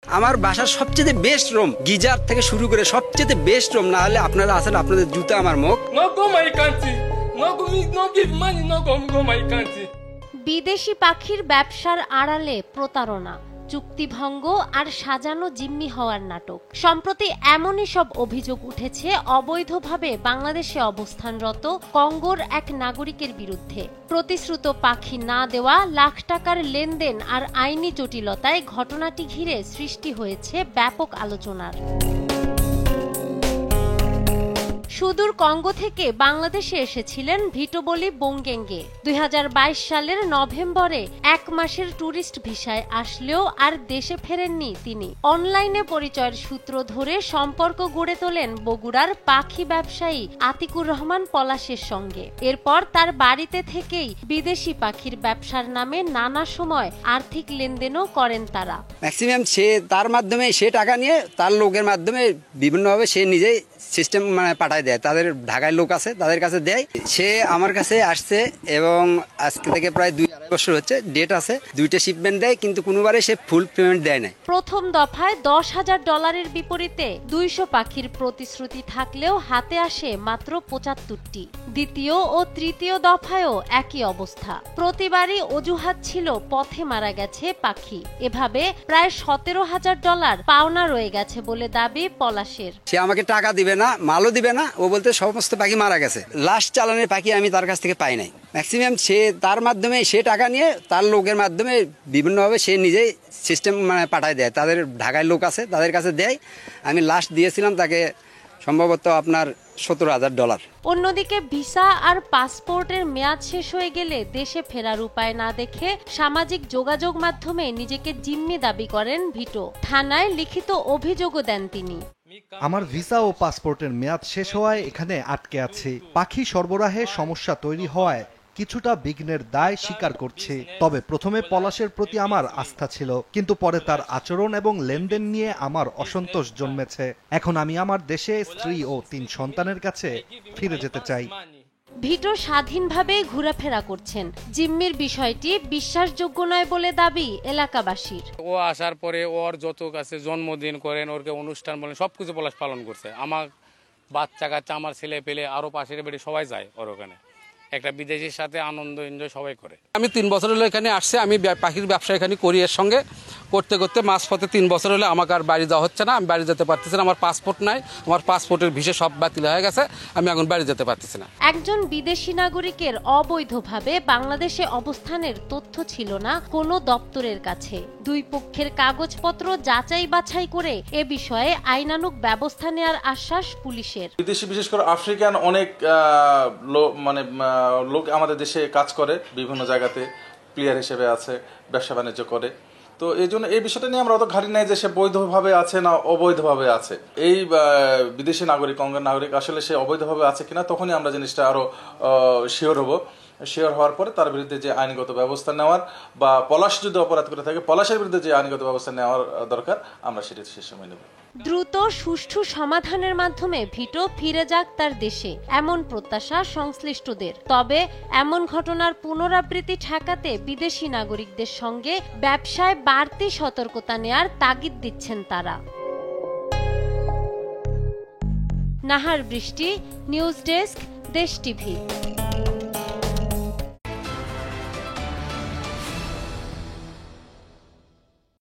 আমার বাসার সবচেয়ে বেস্ট রুম, গিজার থেকে শুরু করে সবচেয়ে বেস্ট রুম। না হলে আপনারা আছেন, আপনাদের জুতা আমার মুখ। বিদেশি পাখির ব্যবসার আড়ালে প্রতারণা, চুক্তিভঙ্গ আর সাজানো জিম্মি হওয়ার নাটক। সম্প্রতি এমনই সব অভিযোগ উঠেছে অবৈধভাবে বাংলাদেশে অবস্থানরত কঙ্গোর এক নাগরিকের বিরুদ্ধে। প্রতিশ্রুত পাখি না দেওয়া, লাখ টাকার লেনদেন আর আইনি জটিলতায় ঘটনাটি ঘিরে সৃষ্টি হয়েছে ব্যাপক আলোচনার। সুদূর কঙ্গো থেকে বাংলাদেশে এসেছিলেন ভিটোবলি বোংগেঙ্গে। 2022 সালের নভেম্বরে 1 মাসের ট্যুরিস্ট ভিসায় আসলেও আর দেশে ফেরেননি তিনি। অনলাইনে পরিচয়ের সূত্র ধরে সম্পর্ক গড়ে তোলেন বগুড়ার পাখি ব্যবসায়ী আতিকুর রহমান পলাশের সঙ্গে। এরপর তার বাড়িতে থেকেই বিদেশি পাখির ব্যবসার নামে নানা সময় আর্থিক লেনদেনও করেন তারা। ম্যাক্সিমাম তার মাধ্যমে সে টাকা নিয়ে তার লোকের মাধ্যমে বিভিন্নভাবে সে নিজেই সিস্টেম পাঠায় দেয়। তাদের ঢাকায় লোক আছে, তাদের কাছে দেয়। সে আমার কাছে আসছে এবং আজকে থেকে প্রায় 2-2.5 বছর হচ্ছে, ডেট আছে। 2টা শিপমেন্ট দেয়, কিন্তু কোনোবারে সে ফুল পেমেন্ট দেয় না। প্রথম দফায় $10,000 বিপরীতে 200 পাখির প্রতিশ্রুতি থাকলেও হাতে আসে মাত্র 75টি। দ্বিতীয় ও তৃতীয় দফায়ও একই অবস্থা। প্রতিবারই অজুহাত ছিল পথে মারা গেছে পাখি। এভাবে প্রায় $17,000 পাওনা রয়ে গেছে বলে দাবি পলাশের। সে আমাকে টাকা দিবে না, মালও দিবে না। ও বলতে সমস্ত পাখি মারা গেছে। লাস্ট চালানের পাখি আমি তার কাছ থেকে পাই নাই। ম্যাক্সিমাম তার মাধ্যমে সে টাকা নিয়ে তার লোকের মাধ্যমে বিভিন্নভাবে সে নিজেই সিস্টেম পাঠায় দেয়। তাদের ঢাকায় লোক আছে, তাদের কাছে দেয়। আমি লাস্ট দিয়েছিলাম তাকে সম্ভবত আপনার $17,000। অন্যদিকে ভিসা আর পাসপোর্টের মেয়াদ শেষ হয়ে গেলে দেশে ফেরার উপায় না দেখে সামাজিক যোগাযোগ মাধ্যমে নিজেকে জিম্মি দাবি করেন ভিটো। থানায় লিখিত অভিযোগও দেন তিনি। আমার ভিসা ও পাসপোর্টের মেয়াদ শেষ হওয়ায় এখানে আটকে আছি। পাখি সরবরাহে সমস্যা তৈরি হওয়ায় কিছুটা বিঘ্নের দায় স্বীকার করছি। তবে প্রথমে পলাশের প্রতি আমার আস্থা ছিল, কিন্তু পরে তার আচরণ এবং লেনদেন নিয়ে আমার অসন্তোষ জন্মেছে। এখন আমি আমার দেশে স্ত্রী ও 3 সন্তানের কাছে ফিরে যেতে চাই। ভিটো স্বাধীনভাবে ঘোরাফেরা করছেন। জিম্মির বিষয়টি বিশ্বাসযোগ্য নয় বলে দাবি এলাকাবাসীর। ও আসার পরে ওর যত কাছে জন্মদিন করেন, ওরকে অনুষ্ঠান বলেন, সবকিছু পলাশ পালন করছে। আমার বাচ্চা কাচ্চা, আমার ছেলে পেলে, আরো পাশের বাড়ি সবাই যায় ওর ওখানে। একটা বিদেশির সাথে আনন্দ এনজয় সবাই করে। আমি 3 বছর হলো এখানে আসছে। আমি পাখির ব্যবসা এখানে করি। এর সঙ্গে করতে করতে মাঝপথে 3 বছর হলে আমাকে আর বাড়ি যাওয়া হচ্ছে না। আমি বাড়ি যেতে পারতেছি না। আমার পাসপোর্ট নাই, আমার পাসপোর্টের ভিসা সব বাতিল হয়ে গেছে। আমি এখন বাড়ি যেতে পারতেছি না। একজন বিদেশি নাগরিকের অবৈধভাবে বাংলাদেশে অবস্থানের তথ্য ছিল না কোনো দপ্তরের কাছে। দুই পক্ষের কাগজপত্র যাচাই বাছাই করে এ বিষয়ে আইনানুগ ব্যবস্থা নেওয়ার আশ্বাস পুলিশের। বিদেশি, বিশেষ করে আফ্রিকান অনেক লোক আমাদের দেশে কাজ করে, বিভিন্ন জায়গাতে প্লেয়ার হিসেবে আছে, ব্যবসা বাণিজ্য করে। তো এই জন্য এই বিষয়টা নিয়ে আমরা অত ঘাড়ি নাই যে সে বৈধভাবে আছে না অবৈধভাবে আছে। এই বিদেশি নাগরিক, কঙ্গোর নাগরিক আসলে সে অবৈধভাবে আছে কিনা, তখনই আমরা জিনিসটা আরো শিওর হব। শিওর হওয়ার পরে তার বিরুদ্ধে যে আইনগত ব্যবস্থা নেওয়ার, বা পলাশ যদি অপরাধ করে থাকে পলাশের বিরুদ্ধে যে আইনগত ব্যবস্থা নেওয়ার দরকার, আমরা সেটা সে সময় নেব। দ্রুত সুষ্ঠু সমাধানের মাধ্যমে ভিটো ফিরে যাক তার দেশে, এমন প্রত্যাশা সংশ্লিষ্টদের। তবে এমন ঘটনার পুনরাবৃত্তি ঠেকাতে বিদেশি নাগরিকদের সঙ্গে ব্যবসায় বাড়তি সতর্কতা নেয়ার তাগিদ দিচ্ছেন তারা। নাহার বৃষ্টি, নিউজ ডেস্ক, দেশ টিভি।